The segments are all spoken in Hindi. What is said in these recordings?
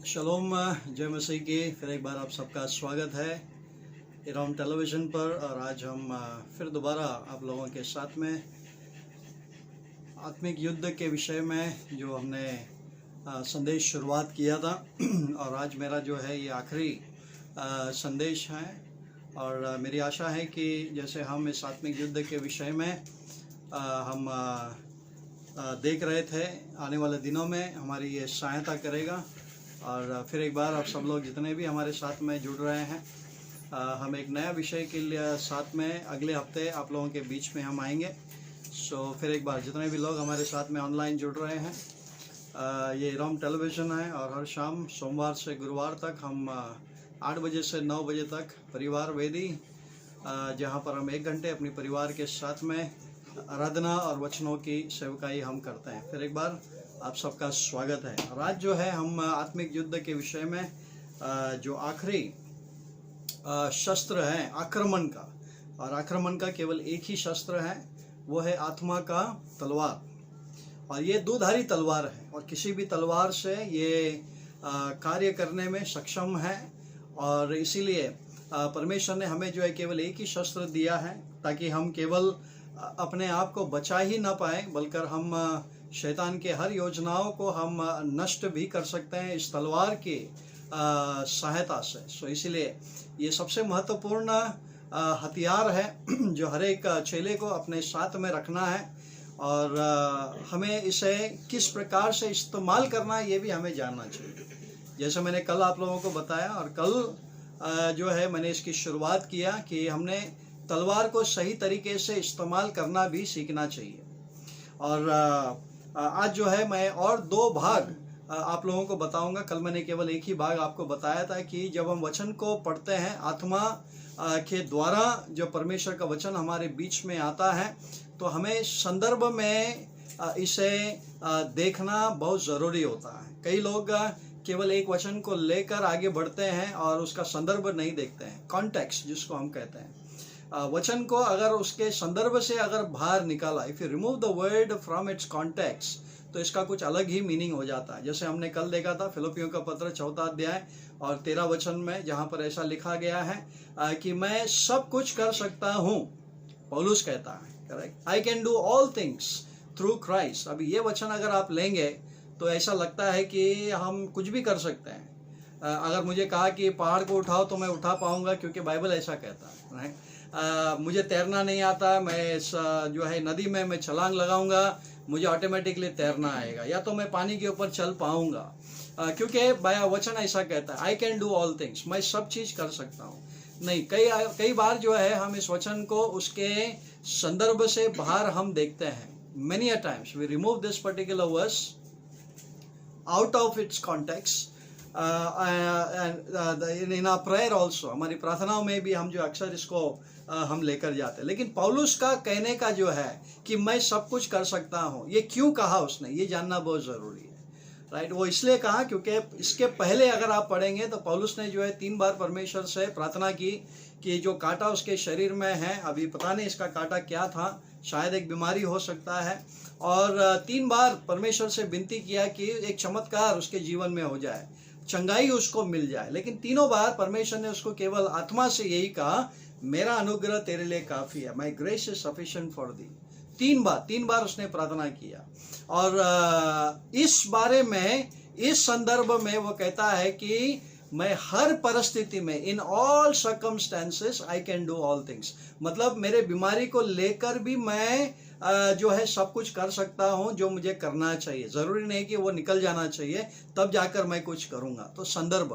शलोम, जय मसीह की फिर एक बार आप सबका स्वागत है इराम टेलीविज़न पर। और आज हम फिर दोबारा आप लोगों के साथ में आत्मिक युद्ध के विषय में जो हमने संदेश शुरुआत किया था और आज मेरा जो है ये आखिरी संदेश है। और मेरी आशा है कि जैसे हम इस आत्मिक युद्ध के विषय में हम देख रहे थे, आने वाले दिनों में हमारी ये सहायता करेगा। और फिर एक बार आप सब लोग जितने भी हमारे साथ में जुड़ रहे हैं, हम एक नया विषय के लिए साथ में अगले हफ्ते आप लोगों के बीच में हम आएंगे। सो फिर एक बार जितने भी लोग हमारे साथ में ऑनलाइन जुड़ रहे हैं, ये इराम टेलीविज़न है और हर शाम सोमवार से गुरुवार तक हम 8 बजे से 9 बजे तक परिवार वेदी, जहाँ पर हम 1 घंटे अपने परिवार के साथ में आराधना और वचनों की सेवकाई हम करते हैं। फिर एक बार आप सबका स्वागत है। और आज जो है हम आत्मिक युद्ध के विषय में जो आखिरी शस्त्र है आक्रमण का, और आक्रमण का केवल एक ही शस्त्र है, वो है आत्मा का तलवार। और ये दोधारी तलवार है और किसी भी तलवार से ये कार्य करने में सक्षम है। और इसीलिए परमेश्वर ने हमें जो है केवल एक ही शस्त्र दिया है, ताकि हम केवल अपने आप को बचा ही ना पाए, बल्कि हम शैतान के हर योजनाओं को हम नष्ट भी कर सकते हैं इस तलवार की सहायता से। सो इसीलिए ये सबसे महत्वपूर्ण हथियार है जो हर एक चेले को अपने साथ में रखना है। और हमें इसे किस प्रकार से इस्तेमाल करना है ये भी हमें जानना चाहिए। जैसे मैंने कल आप लोगों को बताया, और कल जो है मैंने इसकी शुरुआत किया कि हमने तलवार को सही तरीके से इस्तेमाल करना भी सीखना चाहिए। और आज जो है मैं और 2 भाग आप लोगों को बताऊंगा। कल मैंने केवल एक ही भाग आपको बताया था कि जब हम वचन को पढ़ते हैं आत्मा के द्वारा, जो परमेश्वर का वचन हमारे बीच में आता है, तो हमें संदर्भ में इसे देखना बहुत ज़रूरी होता है। कई लोग केवल एक वचन को लेकर आगे बढ़ते हैं और उसका संदर्भ नहीं देखते हैं, कॉन्टेक्स्ट जिसको हम कहते हैं। वचन को अगर उसके संदर्भ से अगर बाहर निकाला, if you remove the word from its context, तो इसका कुछ अलग ही मीनिंग हो जाता है। जैसे हमने कल देखा था फिलिप्पियों का पत्र 4 अध्याय और 13 वचन में, जहाँ पर ऐसा लिखा गया है कि मैं सब कुछ कर सकता हूँ, पौलुस कहता है, correct, I can do all things through Christ. अभी ये वचन अगर आप लेंगे तो ऐसा लगता है कि हम कुछ भी कर सकते हैं। अगर मुझे कहा कि पहाड़ को उठाओ तो मैं उठा पाऊंगा, क्योंकि बाइबल ऐसा कहता है, राइट। मुझे तैरना नहीं आता, मैं जो है नदी में मैं छलांग लगाऊंगा, मुझे ऑटोमेटिकली तैरना आएगा, या तो मैं पानी के ऊपर चल पाऊंगा, क्योंकि वचन ऐसा कहता है, I can do all things, मैं सब चीज कर सकता हूँ। नहीं, कई बार जो है हम इस वचन को उसके संदर्भ से बाहर हम देखते हैं। Many a times we remove this particular verse out of its context in our prayer also. हमारी प्रार्थनाओं में भी हम जो अक्सर इसको हम लेकर जाते हैं। लेकिन पौलुस का कहने का जो है कि मैं सब कुछ कर सकता हूँ, ये क्यों कहा उसने, ये जानना बहुत ज़रूरी है, राइट। वो इसलिए कहा क्योंकि इसके पहले अगर आप पढ़ेंगे तो पौलुस ने जो है 3 बार परमेश्वर से प्रार्थना की कि जो कांटा उसके शरीर में है, अभी पता नहीं इसका कांटा क्या था, शायद एक बीमारी हो सकता है, और 3 बार परमेश्वर से विनती किया कि एक चमत्कार उसके जीवन में हो जाए, चंगाई उसको मिल जाए। लेकिन तीनों बार परमेश्वर ने उसको केवल आत्मा से यही कहा, मेरा अनुग्रह तेरे लिए काफी है, my grace is sufficient for the. 3 बार उसने प्रार्थना किया। और इस बारे में, इस संदर्भ में वो कहता है कि मैं हर परिस्थिति में, in all circumstances I can do all things, मतलब मेरे बीमारी को लेकर भी मैं जो है सब कुछ कर सकता हूं जो मुझे करना चाहिए। जरूरी नहीं कि वो निकल जाना चाहिए तब जाकर मैं कुछ करूंगा। तो संदर्भ,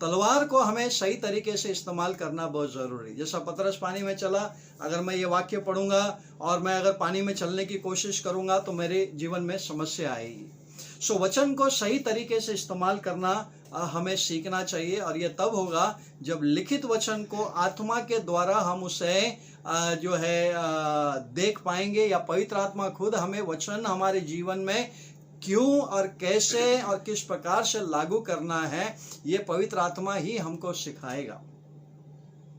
तलवार को हमें सही तरीके से इस्तेमाल करना बहुत जरूरी है। जैसा पतरस पानी में चला, अगर मैं ये वाक्य पढ़ूंगा और मैं अगर पानी में चलने की कोशिश करूंगा तो मेरे जीवन में समस्या आएगी। सो वचन को सही तरीके से इस्तेमाल करना हमें सीखना चाहिए। और ये तब होगा जब लिखित वचन को आत्मा के द्वारा हम उसे जो है देख पाएंगे, या पवित्र आत्मा खुद हमें वचन हमारे जीवन में क्यों और कैसे और किस प्रकार से लागू करना है, ये पवित्र आत्मा ही हमको सिखाएगा।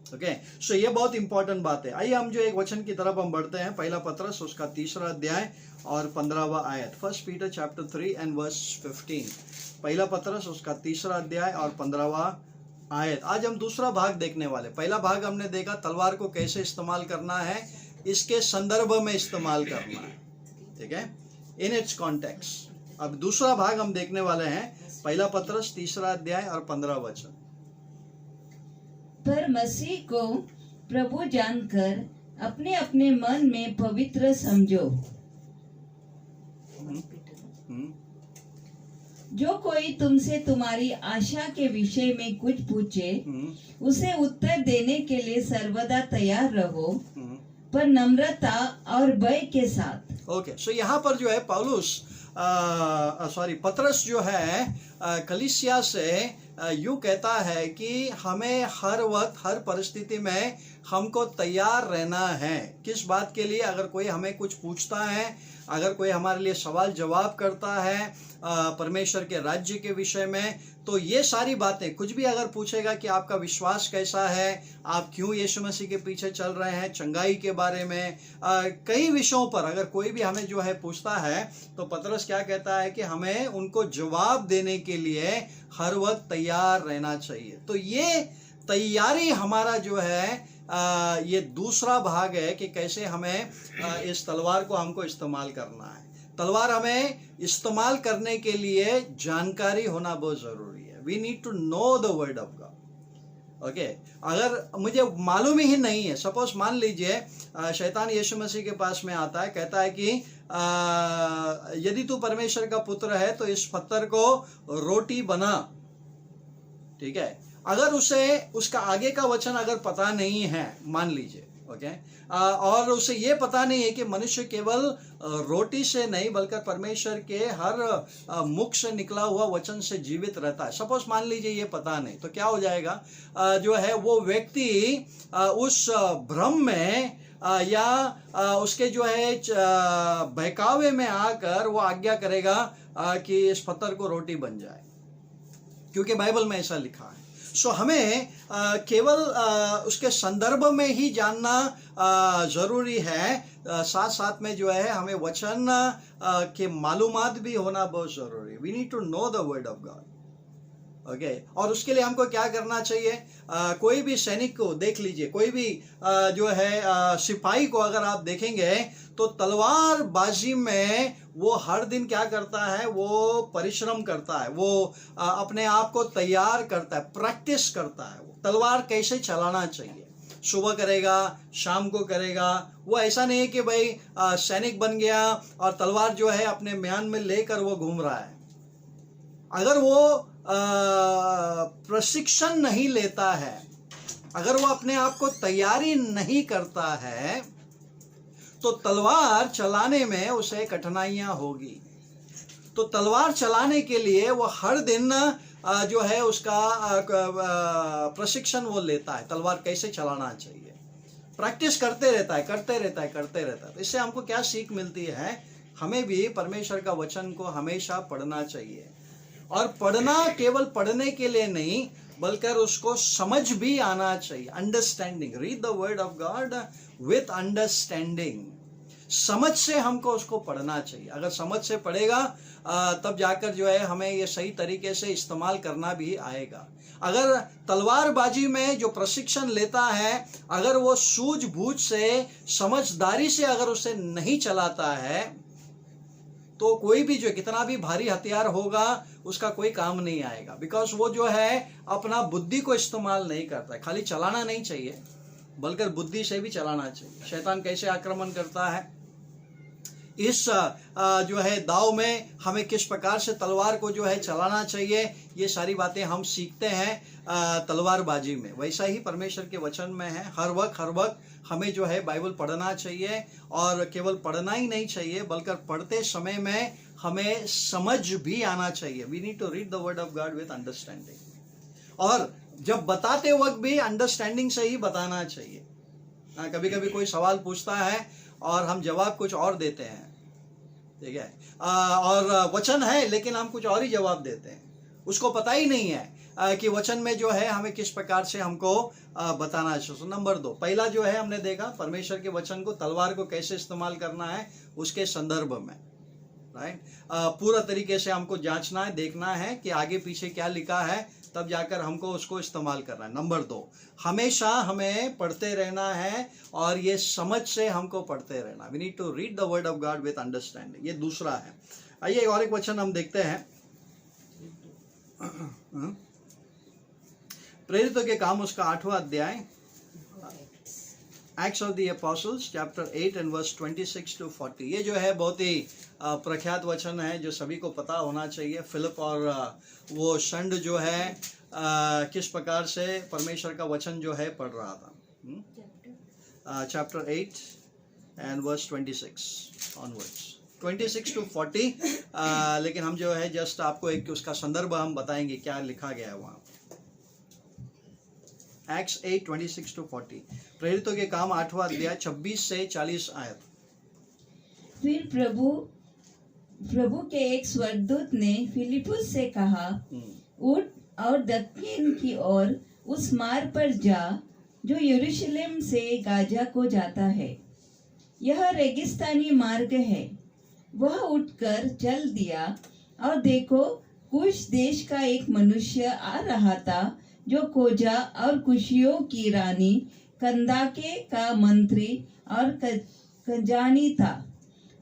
ओके, सो ये बहुत इंपॉर्टेंट बात है। आइए हम जो एक वचन की तरफ हम बढ़ते हैं, पहला पत्रस उसका 3रा अध्याय और 15वां आयत। 1 पीटर चैप्टर 3 एंड वर्स 15। पहला पत्रस उसका 3रा अध्याय और 15वां आयत। आज हम दूसरा भाग देखने वाले। पहला भाग हमने देखा तलवार को कैसे इस्तेमाल करना है, इसके संदर्भ में इस्तेमाल करना है, ठीक है, इन इट्स कॉन्टेक्स्ट। अब दूसरा भाग हम देखने वाले हैं, पहला पत्रस 3रा अध्याय और 15 वचन। पर मसीह को प्रभु जानकर अपने अपने मन में पवित्र समझो। जो कोई तुमसे तुम्हारी आशा के विषय में कुछ पूछे, उसे उत्तर देने के लिए सर्वदा तैयार रहो, पर नम्रता और भय के साथ। ओके, सो यहाँ पर जो है पौलुस पत्रस जो है कलीसिया से यूं कहता है कि हमें हर वक्त हर परिस्थिति में हमको तैयार रहना है। किस बात के लिए? अगर कोई हमें कुछ पूछता है, अगर कोई हमारे लिए सवाल जवाब करता है परमेश्वर के राज्य के विषय में, तो ये सारी बातें, कुछ भी अगर पूछेगा कि आपका विश्वास कैसा है, आप क्यों यीशु मसीह के पीछे चल रहे हैं, चंगाई के बारे में, कई विषयों पर अगर कोई भी हमें जो है पूछता है, तो पतरस क्या कहता है कि हमें उनको जवाब देने के लिए हर वक्त तैयार रहना चाहिए। तो ये तैयारी हमारा जो है ये दूसरा भाग है कि कैसे हमें इस तलवार को हमको इस्तेमाल करना है। तलवार हमें इस्तेमाल करने के लिए जानकारी होना बहुत जरूरी है। We need to know the word of God. Okay, अगर मुझे मालूम ही नहीं है, सपोज मान लीजिए शैतान यीशु मसीह के पास में आता है, कहता है कि यदि तू परमेश्वर का पुत्र है तो इस पत्थर को रोटी बना, ठीक है। अगर उसे उसका आगे का वचन अगर पता नहीं है, मान लीजिए, ओके, और उसे ये पता नहीं है कि मनुष्य केवल रोटी से नहीं बल्कि परमेश्वर के हर मुख से निकला हुआ वचन से जीवित रहता है, सपोज मान लीजिए ये पता नहीं, तो क्या हो जाएगा, जो है वो व्यक्ति उस भ्रम में या उसके जो है बहकावे में आकर वो आज्ञा करेगा कि इस पत्थर को रोटी बन जाए, क्योंकि बाइबल में ऐसा लिखा है। सो हमें केवल उसके संदर्भ में ही जानना जरूरी है, साथ साथ में जो है हमें वचन के मालूमात भी होना बहुत जरूरी है। We need to know the word of God, okay. और उसके लिए हमको क्या करना चाहिए? कोई भी सैनिक को देख लीजिए, कोई भी जो है सिपाही को अगर आप देखेंगे तो तलवारबाजी में वो हर दिन क्या करता है, वो परिश्रम करता है, वो अपने आप को तैयार करता है, प्रैक्टिस करता है, वो तलवार कैसे चलाना चाहिए, सुबह करेगा, शाम को करेगा। वो ऐसा नहीं है कि भाई सैनिक बन गया और तलवार जो है अपने म्यान में लेकर वो घूम रहा है। अगर वो प्रशिक्षण नहीं लेता है, अगर वो अपने आप को तैयारी नहीं करता है, तो तलवार चलाने में उसे कठिनाइयां होगी। तो तलवार चलाने के लिए वो हर दिन जो है उसका प्रशिक्षण वो लेता है, तलवार कैसे चलाना चाहिए, प्रैक्टिस करते रहता है। तो इससे हमको क्या सीख मिलती है? हमें भी परमेश्वर का वचन को हमेशा पढ़ना चाहिए, और पढ़ना केवल पढ़ने के लिए नहीं बल्कि उसको समझ भी आना चाहिए। Understanding, read the word of God with understanding. समझ से हमको उसको पढ़ना चाहिए। अगर समझ से पढ़ेगा तब जाकर जो है हमें ये सही तरीके से इस्तेमाल करना भी आएगा। अगर तलवारबाजी में जो प्रशिक्षण लेता है, अगर वो सूझबूझ से, समझदारी से अगर उसे नहीं चलाता है, तो कोई भी जो कितना भी भारी हथियार होगा उसका कोई काम नहीं आएगा। बिकॉज वो जो है अपना बुद्धि को इस्तेमाल नहीं करता है। खाली चलाना नहीं चाहिए बल्कि बुद्धि से भी चलाना चाहिए। शैतान कैसे आक्रमण करता है, इस जो है दाव में हमें किस प्रकार से तलवार को जो है चलाना चाहिए, ये सारी बातें हम सीखते हैं तलवारबाजी में। वैसा ही परमेश्वर के वचन में है। हर वक्त हमें जो है बाइबल पढ़ना चाहिए, और केवल पढ़ना ही नहीं चाहिए बल्कि पढ़ते समय में हमें समझ भी आना चाहिए। We need to read the word of God with understanding. और जब बताते वक्त भी अंडरस्टैंडिंग से ही बताना चाहिए। कभी कभी कोई सवाल पूछता है और हम जवाब कुछ और देते हैं, ठीक है, और वचन है लेकिन हम कुछ और ही जवाब देते हैं, उसको पता ही नहीं है कि वचन में जो है हमें किस प्रकार से हमको बताना चाहिए। नंबर 2, पहला जो है हमने देखा परमेश्वर के वचन को, तलवार को कैसे इस्तेमाल करना है उसके संदर्भ में, राइट। पूरा तरीके से हमको जांचना है, देखना है कि आगे पीछे क्या लिखा है, तब जाकर हमको उसको इस्तेमाल करना है। नंबर 2, हमेशा हमें पढ़ते रहना है और ये समझ से हमको पढ़ते रहना। We need to read the word of God with understanding. ये दूसरा है। आइए और एक वचन हम देखते हैं, प्रेरितों के काम उसका 8वां अध्याय, Acts of the Apostles chapter 8 and verse 26 to 40। ये जो है बहुत ही प्रख्यात वचन है जो सभी को पता होना चाहिए। फिलिप और वो षंड जो है किस प्रकार से परमेश्वर का वचन जो है पढ़ रहा था। Chapter 8 and verse 26 onwards, 26 to 40। लेकिन हम जो है जस्ट आपको एक उसका संदर्भ हम बताएंगे क्या लिखा गया है वहाँ। एक्ट्स 8 26 to 40, प्रेरितों के काम 8वां अध्याय 26 से 40 आयत। फिर प्रभु के एक स्वर्गदूत ने फिलिपुस से कहा, उठ और दक्षिण की ओर उस मार्ग पर जा जो यरूशलेम से गाजा को जाता है। यह रेगिस्तानी मार्ग है। वह उठकर चल दिया और देखो, कुश देश का एक मनुष्य आ रहा था जो कोजा और कुशियों की रानी कंदाके का मंत्री और खजानी था।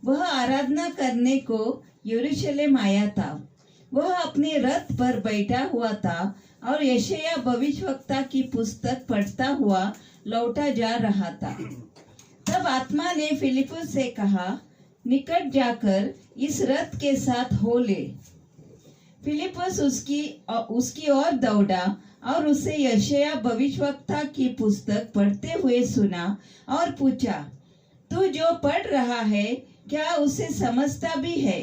वह आराधना करने को यरूशलेम आया था। वह अपने रथ पर बैठा हुआ था और यशायाह भविष्यवक्ता की पुस्तक पढ़ता हुआ लौटा जा रहा था। तब आत्मा ने फिलिपुस से कहा, निकट जाकर इस रथ के साथ हो ले। फिलिपुस उसकी ओर दौड़ा और उसे यशायाह भविष्यवक्ता की पुस्तक पढ़ते हुए सुना और पूछा, तू जो पढ़ रहा है क्या उसे समझता भी है?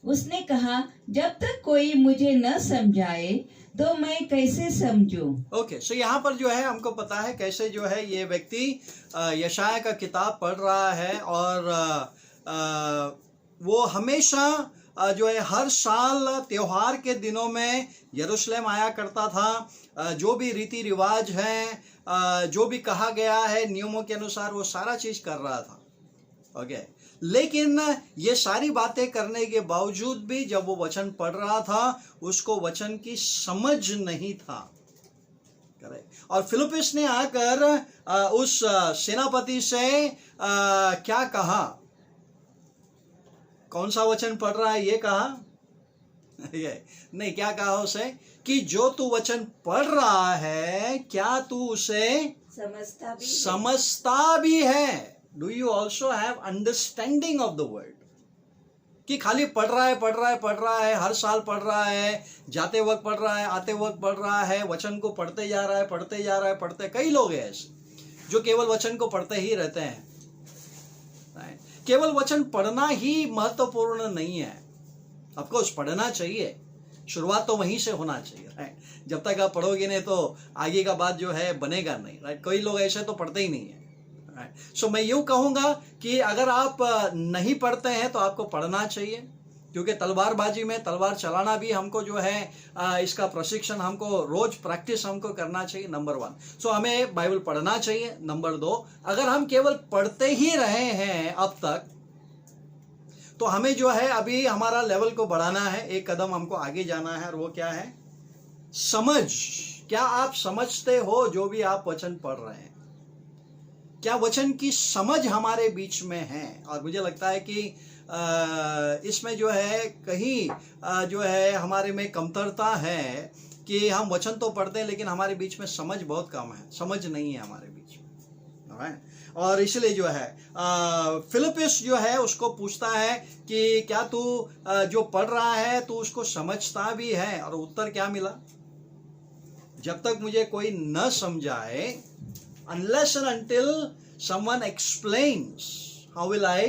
उसने कहा, जब तक कोई मुझे न समझाए तो मैं कैसे समझूं? ओके, सो यहाँ पर जो है हमको पता है कैसे जो है ये व्यक्ति यशायाह का किताब पढ़ रहा है और वो हमेशा जो है हर साल त्योहार के दिनों में यरूशलेम आया करता था। जो भी रीति रिवाज है, जो भी कहा गया है नियमों के अनुसार, वो सारा चीज कर रहा था। ओके, लेकिन ये सारी बातें करने के बावजूद भी जब वो वचन पढ़ रहा था उसको वचन की समझ नहीं था। करेक्ट। और फिलिपुस ने आकर उस सेनापति से क्या कहा? कौन सा वचन पढ़ रहा है ये कहा? नहीं, क्या कहा उसे कि जो तू वचन पढ़ रहा है क्या तू उसे समझता भी है? Do you also have understanding of the word? कि खाली पढ़ रहा है, हर साल पढ़ रहा है, जाते वक्त पढ़ रहा है, आते वक्त पढ़ रहा है, वचन को पढ़ते जा रहा है। कई लोग हैं ऐसे जो केवल वचन को पढ़ते ही रहते हैं। केवल वचन पढ़ना ही महत्वपूर्ण नहीं है। ऑफकोर्स पढ़ना चाहिए, शुरुआत तो वहीं से होना चाहिए, राइट। जब तक आप पढ़ोगे नहीं तो आगे का बात जो है बनेगा नहीं, राइट। कई लोग ऐसे तो पढ़ते ही नहीं है, राइट। सो मैं यूं कहूंगा कि अगर आप नहीं पढ़ते हैं तो आपको पढ़ना चाहिए, क्योंकि तलवारबाजी में तलवार चलाना भी हमको जो है इसका प्रशिक्षण हमको रोज प्रैक्टिस हमको करना चाहिए। नंबर 1, सो हमें बाइबल पढ़ना चाहिए। नंबर 2, अगर हम केवल पढ़ते ही रहे हैं अब तक तो हमें जो है अभी हमारा लेवल को बढ़ाना है, एक कदम हमको आगे जाना है, और वो क्या है? समझ। क्या आप समझते हो जो भी आप वचन पढ़ रहे हैं? क्या वचन की समझ हमारे बीच में है? और मुझे लगता है कि इसमें जो है कहीं जो है हमारे में कमतरता है कि हम वचन तो पढ़ते हैं लेकिन हमारे बीच में समझ बहुत कम है, समझ नहीं है हमारे बीच में। और इसलिए जो है फिलिपुस जो है उसको पूछता है कि क्या तू जो पढ़ रहा है तू उसको समझता भी है? और उत्तर क्या मिला? जब तक मुझे कोई न समझाए, unless and until someone explains, how will I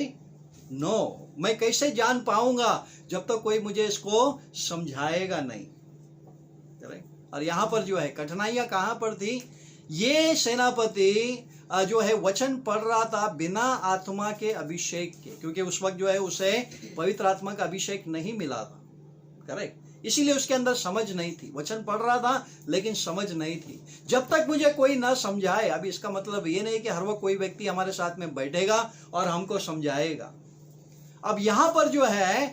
know? मैं कैसे जान पाऊंगा जब तक कोई मुझे इसको समझाएगा नहीं। और यहां पर जो है कठिनाइयां कहां पर थी? ये सेनापति जो है वचन पढ़ रहा था बिना आत्मा के अभिषेक के, क्योंकि उस वक्त जो है उसे पवित्र आत्मा का अभिषेक नहीं मिला था। करेक्ट। इसीलिए उसके अंदर समझ नहीं थी। वचन पढ़ रहा था लेकिन समझ नहीं थी। जब तक मुझे कोई ना समझाए, अभी इसका मतलब ये नहीं कि हर वक्त कोई व्यक्ति हमारे साथ में बैठेगा और हमको समझाएगा। अब यहां पर जो है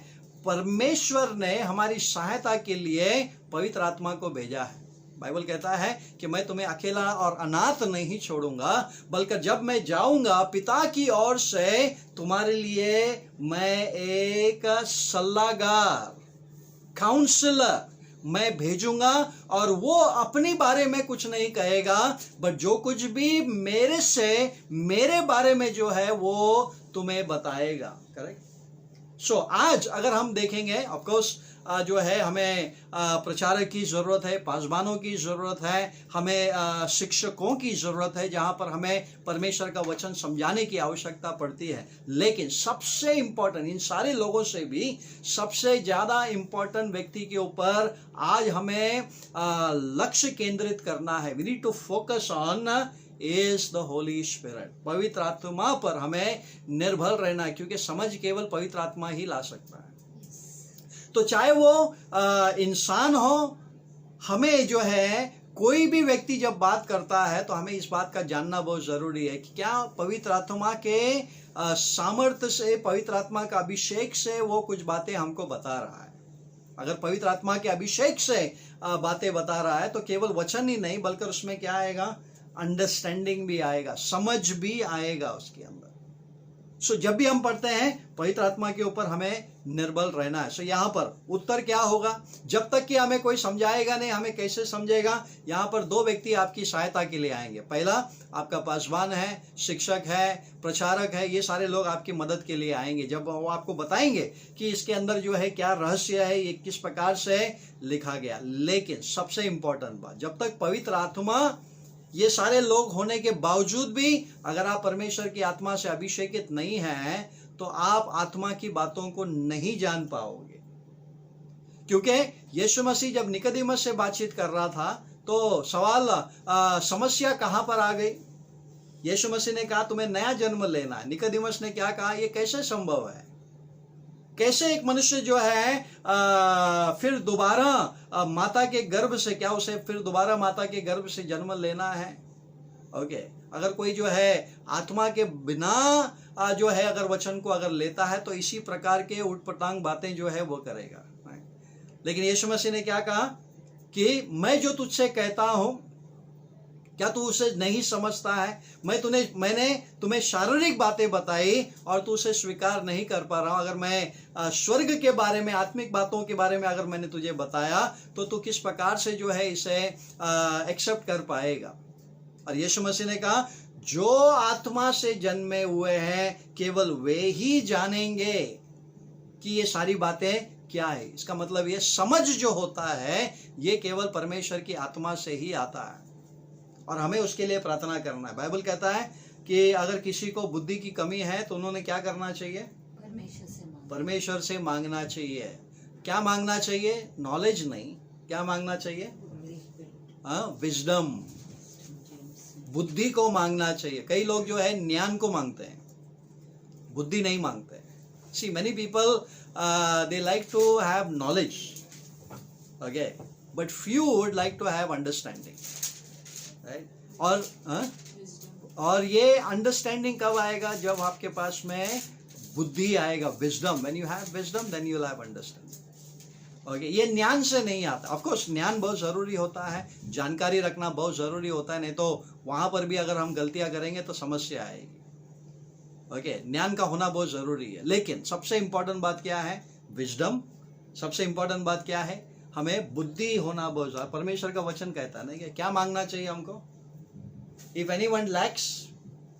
परमेश्वर ने हमारी सहायता के लिए पवित्र आत्मा को भेजा है। बाइबल कहता है कि मैं तुम्हें अकेला और अनाथ नहीं छोड़ूंगा, बल्कि जब मैं जाऊंगा पिता की ओर से तुम्हारे लिए मैं एक सलाहकार, काउंसलर मैं भेजूंगा, और वो अपने बारे में कुछ नहीं कहेगा, बट जो कुछ भी मेरे बारे में जो है वो तुम्हें बताएगा। करेक्ट। सो आज अगर हम देखेंगे, ऑफ कोर्स जो है हमें प्रचारक की जरूरत है, पासवानों की जरूरत है, हमें शिक्षकों की जरूरत है, जहां पर हमें परमेश्वर का वचन समझाने की आवश्यकता पड़ती है। लेकिन सबसे इंपॉर्टेंट, इन सारे लोगों से भी सबसे ज्यादा इंपॉर्टेंट व्यक्ति के ऊपर आज हमें लक्ष्य केंद्रित करना है। We need to focus on is the Holy Spirit. पवित्र आत्मा पर हमें निर्भर रहना है, क्योंकि समझ केवल पवित्र आत्मा ही ला सकता है। तो चाहे वो इंसान हो, हमें जो है कोई भी व्यक्ति जब बात करता है तो हमें इस बात का जानना बहुत जरूरी है कि क्या पवित्र आत्मा के सामर्थ्य से, पवित्र आत्मा का अभिषेक से वो कुछ बातें हमको बता रहा है। अगर पवित्र आत्मा के अभिषेक से बातें बता रहा है तो केवल वचन ही नहीं, बल्कि उसमें क्या आएगा, अंडरस्टैंडिंग भी आएगा, समझ भी आएगा उसके अंदर। सो जब भी हम पढ़ते हैं पवित्र आत्मा के ऊपर हमें निर्भर रहना है। सो यहाँ पर उत्तर क्या होगा, जब तक कि हमें कोई समझाएगा नहीं, हमें कैसे समझेगा। यहाँ पर दो व्यक्ति आपकी सहायता के लिए आएंगे। पहला आपका पासवान है, शिक्षक है, प्रचारक है, ये सारे लोग आपकी मदद के लिए आएंगे। जब वो आपको बताएंगे कि इसके अंदर जो है क्या रहस्य है, ये किस प्रकार से लिखा गया। लेकिन सबसे इंपॉर्टेंट बात, जब तक पवित्र आत्मा, ये सारे लोग होने के बावजूद भी अगर आप परमेश्वर की आत्मा से अभिषेकित नहीं हैं तो आप आत्मा की बातों को नहीं जान पाओगे। क्योंकि यीशु मसीह जब निकोदेमस से बातचीत कर रहा था तो सवाल, समस्या कहां पर आ गई। यीशु मसीह ने कहा तुम्हें नया जन्म लेना है। निकोदेमस ने क्या कहा, ये कैसे संभव है, कैसे एक मनुष्य जो है फिर दोबारा माता के गर्भ से, क्या उसे फिर दोबारा माता के गर्भ से जन्म लेना है। ओके, अगर कोई जो है आत्मा के बिना जो है अगर वचन को अगर लेता है तो इसी प्रकार के उटपटांग बातें जो है वो करेगा। लेकिन यीशु मसीह ने क्या कहा कि मैं जो तुझसे कहता हूं क्या तू उसे नहीं समझता है। मैंने तुम्हें शारीरिक बातें बताई और तू उसे स्वीकार नहीं कर पा रहा हूं। अगर मैं स्वर्ग के बारे में, आत्मिक बातों के बारे में अगर मैंने तुझे बताया तो तू किस प्रकार से जो है इसे एक्सेप्ट कर पाएगा। और यीशु मसीह ने कहा जो आत्मा से जन्मे हुए हैं केवल वे ही जानेंगे कि ये सारी बातें क्या है। इसका मतलब ये समझ जो होता है ये केवल परमेश्वर की आत्मा से ही आता है और हमें उसके लिए प्रार्थना करना है। बाइबल कहता है कि अगर किसी को बुद्धि की कमी है तो उन्होंने क्या करना चाहिए, परमेश्वर से मांगना चाहिए। क्या मांगना चाहिए, नॉलेज नहीं, क्या मांगना चाहिए, विजडम, बुद्धि को मांगना चाहिए। कई लोग जो है ज्ञान को मांगते हैं, बुद्धि नहीं मांगते। See many people they like to have knowledge, okay, but few would like to have understanding, right? और ये अंडरस्टैंडिंग कब आएगा, जब आपके पास में बुद्धि आएगा, wisdom. When you have wisdom then you will have understanding. Okay, ये ज्ञान से नहीं आता। ऑफ कोर्स ज्ञान बहुत जरूरी होता है, जानकारी रखना बहुत जरूरी होता है, नहीं तो वहां पर भी अगर हम गलतियां करेंगे तो समस्या आएगी। ओके, ज्ञान का होना बहुत जरूरी है, लेकिन सबसे इंपॉर्टेंट बात क्या है, विजडम। सबसे इंपॉर्टेंट बात क्या है, हमें बुद्धि होना बहुत जरूरी। परमेश्वर का वचन कहता है ना कि क्या मांगना चाहिए हमको, if anyone lakhs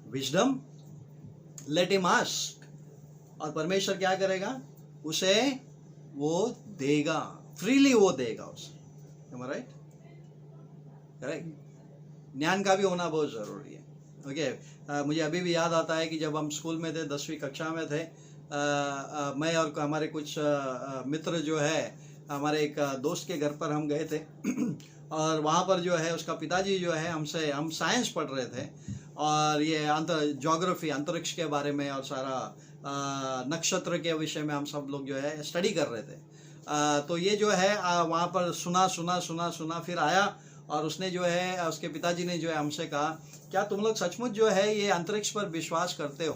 wisdom let him ask, और परमेश्वर क्या करेगा, उसे वो देगा, फ्रीली वो देगा उसे। Right, correct. ज्ञान का भी होना बहुत जरूरी है। ओके, मुझे अभी भी याद आता है कि जब हम स्कूल में थे, 10वीं कक्षा में थे, मैं और हमारे कुछ मित्र जो है, हमारे एक दोस्त के घर पर हम गए थे और वहाँ पर जो है उसका पिताजी जो है हम साइंस पढ़ रहे थे और ये ज्योग्राफी, अंतरिक्ष के बारे में और सारा नक्षत्र के विषय में हम सब लोग जो है स्टडी कर रहे थे। तो ये जो है वहाँ पर सुना फिर आया और उसने जो है उसके पिताजी ने जो है हमसे कहा, क्या तुम लोग सचमुच जो है ये अंतरिक्ष पर विश्वास करते हो?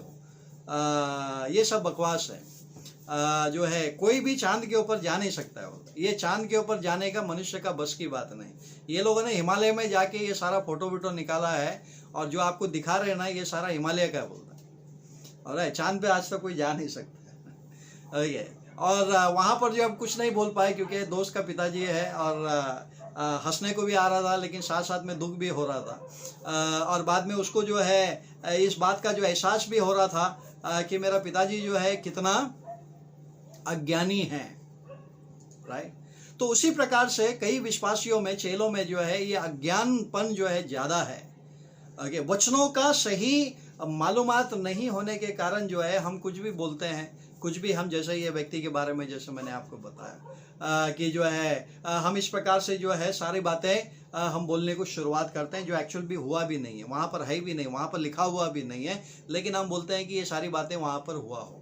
ये सब बकवास है। जो है कोई भी चांद के ऊपर जा नहीं सकता है। ये चांद के ऊपर जाने का मनुष्य का बस की बात नहीं। ये लोगों ने हिमालय में जाके ये सारा फोटो वोटो निकाला है और जो आपको दिखा रहे हैं ना, ये सारा हिमालय का बोलता है। और चांद पे आज तक कोई जा नहीं सकता है। और वहाँ पर जो अब कुछ नहीं बोल पाए क्योंकि दोस्त का पिताजी है और हंसने को भी आ रहा था लेकिन साथ साथ में दुख भी हो रहा था। और बाद में उसको जो है इस बात का जो एहसास भी हो रहा था कि मेरा पिताजी जो है कितना अज्ञानी है, राइट। तो उसी प्रकार से कई विश्वासियों में, चेलों में जो है ये अज्ञानपन जो है ज्यादा है। वचनों का सही मालूमात नहीं होने के कारण जो है हम कुछ भी बोलते हैं, कुछ भी हम, जैसे ये व्यक्ति के बारे में जैसे मैंने आपको बताया कि जो है हम इस प्रकार से जो है सारी बातें हम बोलने को शुरुआत करते हैं जो एक्चुअल भी हुआ भी नहीं है, वहाँ पर है भी नहीं, वहाँ पर लिखा हुआ भी नहीं है, लेकिन हम बोलते हैं कि ये सारी बातें वहाँ पर हुआ होगा।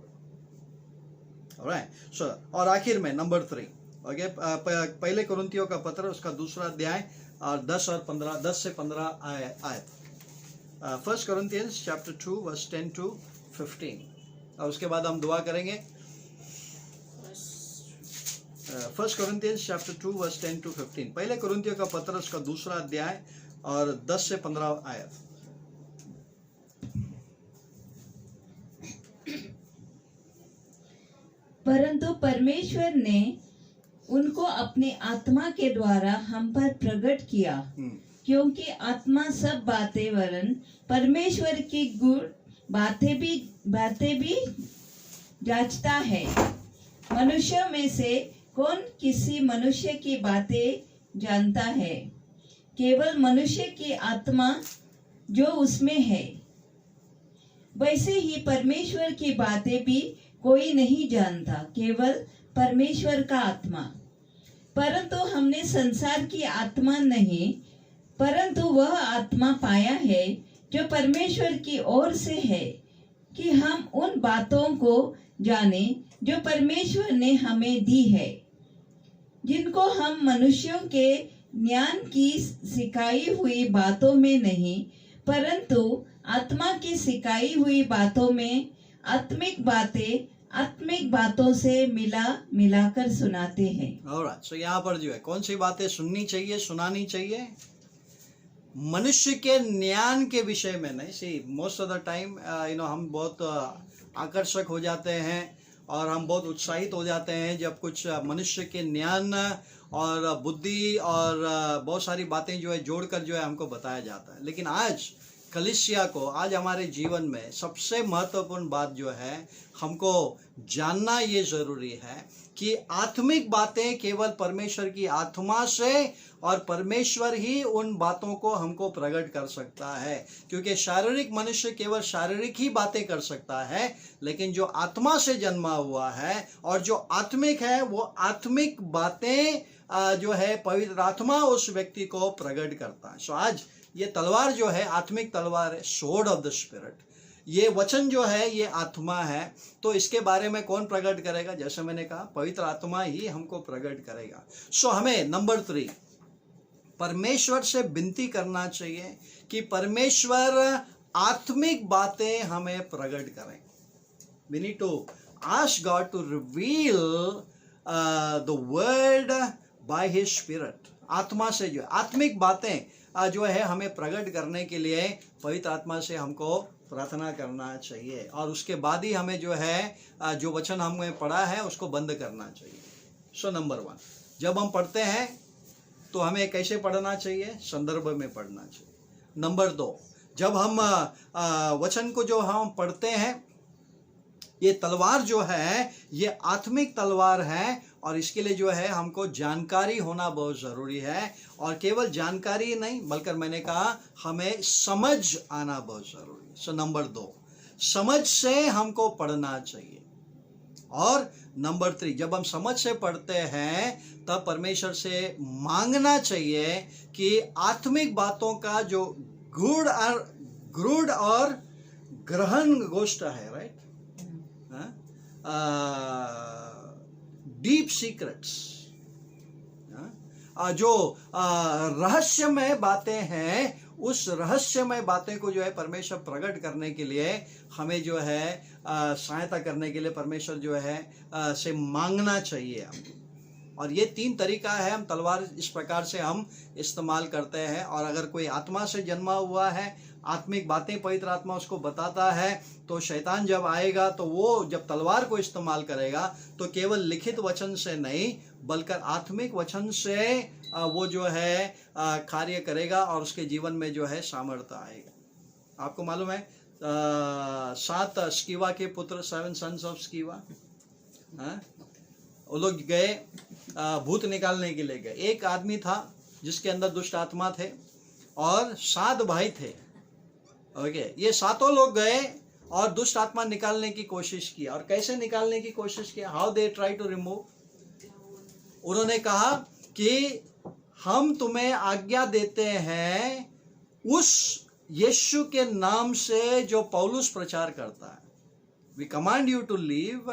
ऑलराइट, सो और आखिर में नंबर 3, ओके, पहले कुरिन्थियों का पत्र उसका 2 अध्याय और 10 से 15 आयत। 1 Corinthians chapter 2 verse 10 to 15 और उसके बाद हम दुआ करेंगे। 1 Corinthians chapter 2 verse 10 to 15, पहले कुरिन्थियों का पत्र उसका 2 अध्याय और 10 से 15 आयत। परंतु परमेश्वर ने उनको अपनी आत्मा के द्वारा हम पर प्रकट किया, क्योंकि आत्मा सब बातें वरन परमेश्वर की गुण बातें भी जांचता है। मनुष्यों में से कौन किसी मनुष्य की बातें जानता है? केवल मनुष्य की आत्मा जो उसमें है। वैसे ही परमेश्वर की बातें भी कोई नहीं जानता, केवल परमेश्वर का आत्मा। परंतु हमने संसार की आत्मा नहीं, परंतु वह आत्मा पाया है जो परमेश्वर की ओर से है, कि हम उन बातों को जाने जो परमेश्वर ने हमें दी है, जिनको हम मनुष्यों के ज्ञान की सिखाई हुई बातों में नहीं, परंतु आत्मा की सिखाई हुई बातों में आत्मिक बातों से मिलाकर सुनाते हैं। ऑलराइट, सो यहाँ पर जो है कौन सी बातें सुननी चाहिए, सुनानी चाहिए? मनुष्य के ज्ञान के विषय में नहीं। सी मोस्ट ऑफ द टाइम हम बहुत आकर्षक हो जाते हैं और हम बहुत उत्साहित हो जाते हैं जब कुछ मनुष्य के ज्ञान और बुद्धि और बहुत सारी बातें जो है जोड़कर जो है हमको बताया जाता है। लेकिन आज कलीसिया को, आज हमारे जीवन में सबसे महत्वपूर्ण बात जो है हमको जानना ये जरूरी है कि आत्मिक बातें केवल परमेश्वर की आत्मा से और परमेश्वर ही उन बातों को हमको प्रकट कर सकता है। क्योंकि शारीरिक मनुष्य केवल शारीरिक ही बातें कर सकता है, लेकिन जो आत्मा से जन्मा हुआ है और जो आत्मिक है वो आत्मिक बातें जो है पवित्र आत्मा उस व्यक्ति को प्रकट करता है। सो आज ये तलवार जो है आत्मिक तलवार है, स्वॉर्ड ऑफ द स्पिरिट। ये वचन जो है ये आत्मा है, तो इसके बारे में कौन प्रकट करेगा? जैसे मैंने कहा पवित्र आत्मा ही हमको प्रकट करेगा। सो हमें नंबर 3 परमेश्वर से विनती करना चाहिए कि परमेश्वर आत्मिक बातें हमें प्रकट करें। We need to ask God to reveal the word by His Spirit। आत्मा से जो आत्मिक बातें जो है हमें प्रकट करने के लिए पवित्र आत्मा से हमको प्रार्थना करना चाहिए, और उसके बाद ही हमें जो है जो वचन हमने पढ़ा है उसको बंद करना चाहिए। सो नंबर 1, जब हम पढ़ते हैं तो हमें कैसे पढ़ना चाहिए? संदर्भ में पढ़ना चाहिए। नंबर 2, जब हम वचन को जो हम पढ़ते हैं, ये तलवार जो है ये आत्मिक तलवार है, और इसके लिए जो है हमको जानकारी होना बहुत ज़रूरी है। और केवल जानकारी नहीं बल्कि मैंने कहा हमें समझ आना बहुत ज़रूरी है। सो नंबर 2, समझ से हमको पढ़ना चाहिए। और नंबर 3, जब हम समझ से पढ़ते हैं तब परमेश्वर से मांगना चाहिए कि आत्मिक बातों का जो गूढ़ और ग्रहण गोष्ठ है, राइट, डीप सीक्रेट्स, जो रहस्यमय बातें हैं, उस रहस्यमय बातें को जो है परमेश्वर प्रकट करने के लिए हमें जो है सहायता करने के लिए परमेश्वर जो है से मांगना चाहिए हमको। और ये 3 तरीका है, हम तलवार इस प्रकार से हम इस्तेमाल करते हैं। और अगर कोई आत्मा से जन्मा हुआ है, आत्मिक बातें पवित्र आत्मा उसको बताता है, तो शैतान जब आएगा तो वो जब तलवार को इस्तेमाल करेगा तो केवल लिखित वचन से नहीं बल्कि आत्मिक वचन से वो जो है कार्य करेगा और उसके जीवन में जो है सामर्थ्य आएगा। आपको मालूम है 7 स्कीवा के पुत्र, 7 सन्स ऑफ स्कीवा, वो लोग गए भूत निकालने के लिए गए। एक आदमी था जिसके अंदर दुष्ट आत्मा थे और 7 भाई थे। ओके, ये 7 लोग गए और दुष्ट आत्मा निकालने की कोशिश की। और कैसे निकालने की कोशिश की? How they try to remove? उन्होंने कहा कि हम तुम्हें आज्ञा देते हैं उस यीशु के नाम से जो पौलुस प्रचार करता है। We command you to leave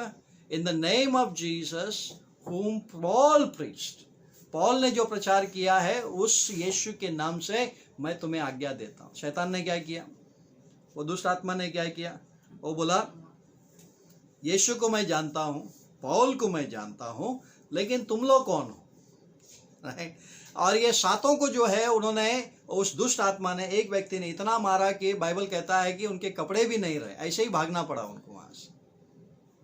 in the name of Jesus whom Paul preached। Paul ने जो प्रचार किया है उस यीशु के नाम से मैं तुम्हें आज्ञा देता हूं। शैतान ने क्या किया? वो दुष्ट आत्मा ने क्या किया? वो बोला यीशु को मैं जानता हूं, पॉल को मैं जानता हूं, लेकिन तुम लोग कौन हो? और ये 7 को जो है उन्होंने, उस दुष्ट आत्मा ने, एक व्यक्ति ने इतना मारा कि बाइबल कहता है कि उनके कपड़े भी नहीं रहे, ऐसे ही भागना पड़ा उनको वहां से।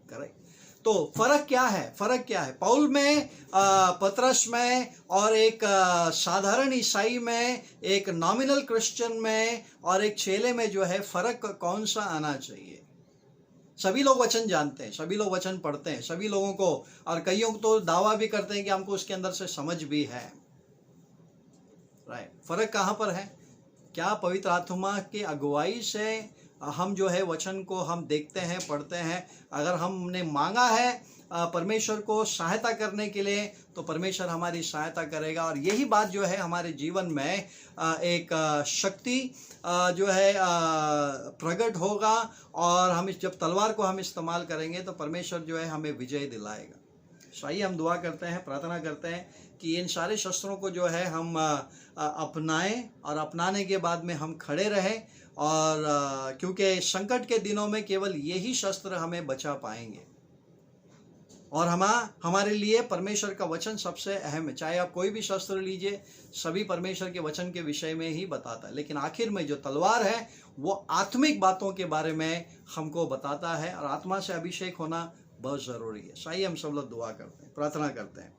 करेक्ट। तो फर्क क्या है? फर्क क्या है पौल में, पतरस में, और एक साधारण ईसाई में, एक नॉमिनल क्रिश्चियन में और एक चेले में जो है फर्क कौन सा आना चाहिए? सभी लोग वचन जानते हैं, सभी लोग वचन पढ़ते हैं, सभी लोगों को, और कईयों तो दावा भी करते हैं कि हमको उसके अंदर से समझ भी है। राइट। फर्क कहाँ पर है? क्या पवित्र आत्मा की अगुवाई से हम जो है वचन को हम देखते हैं, पढ़ते हैं? अगर हमने मांगा है परमेश्वर को सहायता करने के लिए तो परमेश्वर हमारी सहायता करेगा। और यही बात जो है हमारे जीवन में एक शक्ति जो है प्रकट होगा। और हम जब तलवार को हम इस्तेमाल करेंगे तो परमेश्वर जो है हमें विजय दिलाएगा। सही, हम दुआ करते हैं, प्रार्थना करते हैं कि इन सारे शस्त्रों को जो है हम अपनाएं और अपनाने के बाद में हम खड़े रहें। और क्योंकि संकट के दिनों में केवल यही शस्त्र हमें बचा पाएंगे। और हमारे लिए परमेश्वर का वचन सबसे अहम है। चाहे आप कोई भी शस्त्र लीजिए, सभी परमेश्वर के वचन के विषय में ही बताता है, लेकिन आखिर में जो तलवार है वो आत्मिक बातों के बारे में हमको बताता है। और आत्मा से अभिषेक होना बहुत ज़रूरी है। सही, हम सब लोग दुआ करते हैं, प्रार्थना करते हैं।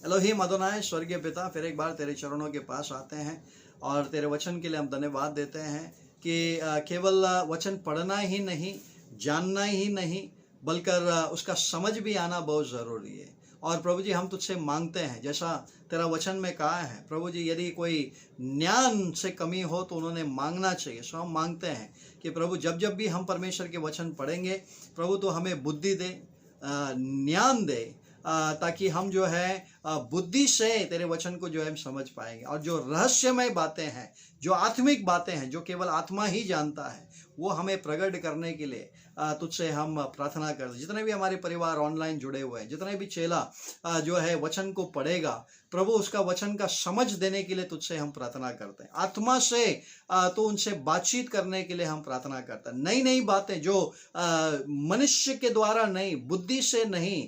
एलोहीम अदोनाय, स्वर्गीय पिता, फिर एक बार तेरे चरणों के पास आते हैं और तेरे वचन के लिए हम धन्यवाद देते हैं कि केवल वचन पढ़ना ही नहीं, जानना ही नहीं, बल्कि उसका समझ भी आना बहुत ज़रूरी है। और प्रभु जी, हम तुझसे मांगते हैं, जैसा तेरा वचन में कहा है प्रभु जी, यदि कोई ज्ञान से कमी हो तो उन्होंने मांगना चाहिए। सो हम मांगते हैं कि प्रभु जब जब भी हम परमेश्वर के वचन पढ़ेंगे प्रभु, तो हमें बुद्धि दे, ज्ञान दे, ताकि हम जो है बुद्धि से तेरे वचन को जो है हम समझ पाएंगे। और जो रहस्यमय बातें हैं, जो आत्मिक बातें हैं, जो केवल आत्मा ही जानता है, वो हमें प्रकट करने के लिए तुझसे हम प्रार्थना करते हैं। जितने भी हमारे परिवार ऑनलाइन जुड़े हुए हैं, जितने भी चेला जो है वचन को पढ़ेगा प्रभु, उसका वचन का समझ देने के लिए तुझसे हम प्रार्थना करते हैं। आत्मा से तो उनसे बातचीत करने के लिए हम प्रार्थना करते हैं। नई नई बातें जो मनुष्य के द्वारा नहीं, बुद्धि से नहीं,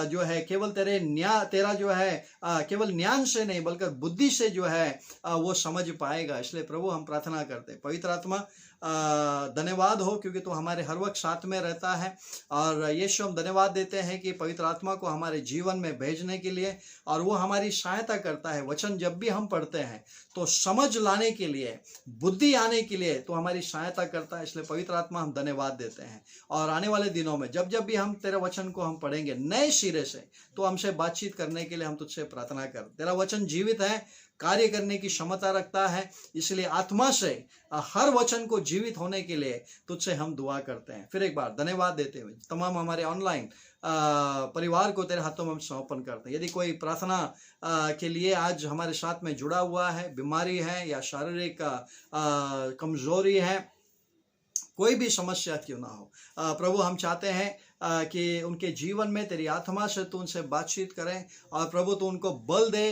जो है केवल तेरा जो है केवल ज्ञान से नहीं बल्कि बुद्धि से जो है वो समझ पाएगा। इसलिए प्रभु हम प्रार्थना करते हैं, पवित्र आत्मा धन्यवाद हो, क्योंकि तू हमारे हर वक्त साथ में रहता है। और यीशु, हम धन्यवाद देते हैं कि पवित्र आत्मा को हमारे जीवन में भेजने के लिए, और वो हमारी सहायता करता है। वचन जब भी हम पढ़ते हैं तो समझ लाने के लिए, बुद्धि आने के लिए तो हमारी सहायता करता है। इसलिए पवित्र आत्मा हम धन्यवाद देते हैं। और आने वाले दिनों में जब जब भी हम तेरे वचन को हम पढ़ेंगे नए सिरे से, तो हमसे बातचीत करने के लिए हम तुझसे प्रार्थना कर। तेरा वचन जीवित है, कार्य करने की क्षमता रखता है, इसलिए आत्मा से हर वचन को जीवित होने के लिए तुझसे हम दुआ करते हैं। फिर एक बार धन्यवाद देते हुए तमाम हमारे ऑनलाइन परिवार को तेरे हाथों में हम समर्पण करते हैं। यदि कोई प्रार्थना के लिए आज हमारे साथ में जुड़ा हुआ है, बीमारी है या शारीरिक कमजोरी है, कोई भी समस्या क्यों ना हो, प्रभु हम चाहते हैं कि उनके जीवन में तेरी आत्मा से तू उनसे बातचीत करें और प्रभु तू उनको बल दे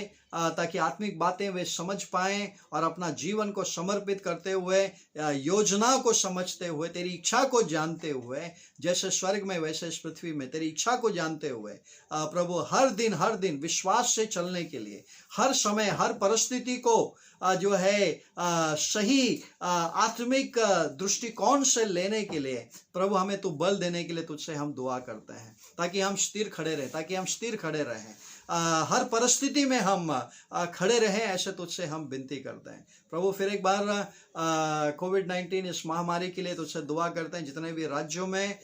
ताकि आत्मिक बातें वे समझ पाएं और अपना जीवन को समर्पित करते हुए योजना को समझते हुए तेरी इच्छा को जानते हुए जैसे स्वर्ग में वैसे इस पृथ्वी में तेरी इच्छा को जानते हुए प्रभु हर दिन विश्वास से चलने के लिए हर समय हर परिस्थिति को जो है सही आत्मिक दृष्टिकोण से लेने के लिए प्रभु हमें तू बल देने के लिए तुझसे हम दुआ करते हैं ताकि हम स्थिर खड़े रहें हर परिस्थिति में हम खड़े रहें ऐसे तुझसे हम विनती करते हैं प्रभु। फिर एक बार कोविड-19 इस महामारी के लिए तुझसे दुआ करते हैं जितने भी राज्यों में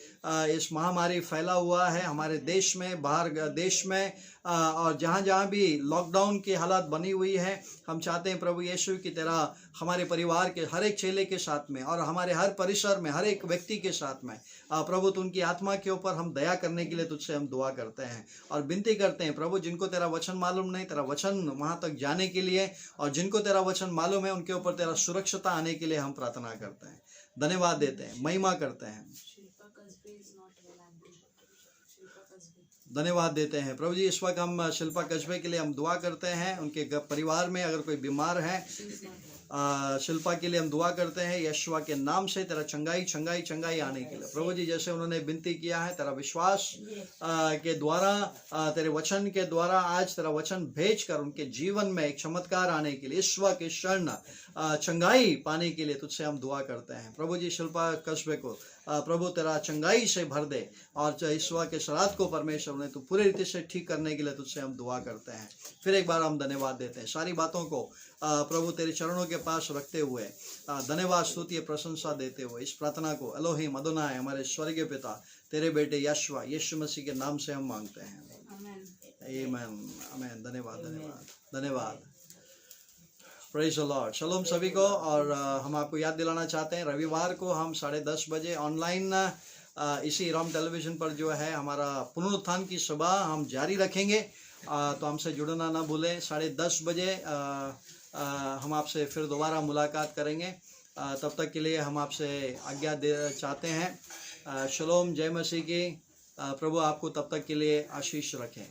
इस महामारी फैला हुआ है हमारे देश में बाहर देश में और जहाँ भी लॉकडाउन की हालत बनी हुई है हम चाहते हैं प्रभु यीशु की तेरा हमारे परिवार के हर एक चेले के साथ में और हमारे हर परिसर में हर एक व्यक्ति के साथ में प्रभु तो उनकी आत्मा के ऊपर हम दया करने के लिए तुझसे हम दुआ करते हैं और विनती करते हैं प्रभु जिनको तेरा वचन मालूम नहीं तेरा वचन वहाँ तक जाने के लिए और जिनको तेरा वचन मालूम है उनके ऊपर तेरा सुरक्षता आने के लिए हम प्रार्थना करते हैं धन्यवाद देते हैं महिमा करते हैं धन्यवाद देते हैं प्रभु जी। इस वक्त हम शिल्पा कस्बे के लिए हम दुआ करते हैं उनके परिवार में अगर कोई बीमार है शिल्पा के लिए हम दुआ करते हैं यीशु के नाम से तेरा चंगाई आने के लिए प्रभु जी जैसे उन्होंने विनती किया है तेरा विश्वास के द्वारा तेरे वचन के द्वारा आज तेरा वचन भेजकर उनके जीवन में एक चमत्कार आने के लिए ईश्वर के शरण चंगाई पाने के लिए तुझसे हम दुआ करते हैं प्रभु जी। शिल्पा कस्बे को प्रभु तेरा चंगाई से भर दे और ईश्वर के शरात को परमेश्वर ने तू पूरी रीति से ठीक करने के लिए तुझसे हम दुआ करते हैं। फिर एक बार हम धन्यवाद देते हैं सारी बातों को प्रभु तेरे चरणों के पास रखते हुए धन्यवाद स्तुति प्रशंसा देते हुए इस प्रार्थना को एलोहिम अदोनाय हमारे स्वर्गीय पिता तेरे बेटे यीशु मसीह के नाम से हम मांगते हैं आमीन आमीन। धन्यवाद प्रेज द लॉर्ड। शलोम सभी को। और हम आपको याद दिलाना चाहते हैं रविवार को हम 10:30 बजे ऑनलाइन इसी राम टेलीविज़न पर जो है हमारा पुनरुत्थान की सभा हम जारी रखेंगे तो हमसे जुड़ना ना भूलें। 10:30 बजे हम आपसे फिर दोबारा मुलाकात करेंगे। तब तक के लिए हम आपसे आज्ञा दे चाहते हैं। शलोम जय मसीह की। प्रभु आपको तब तक के लिए आशीष रखें।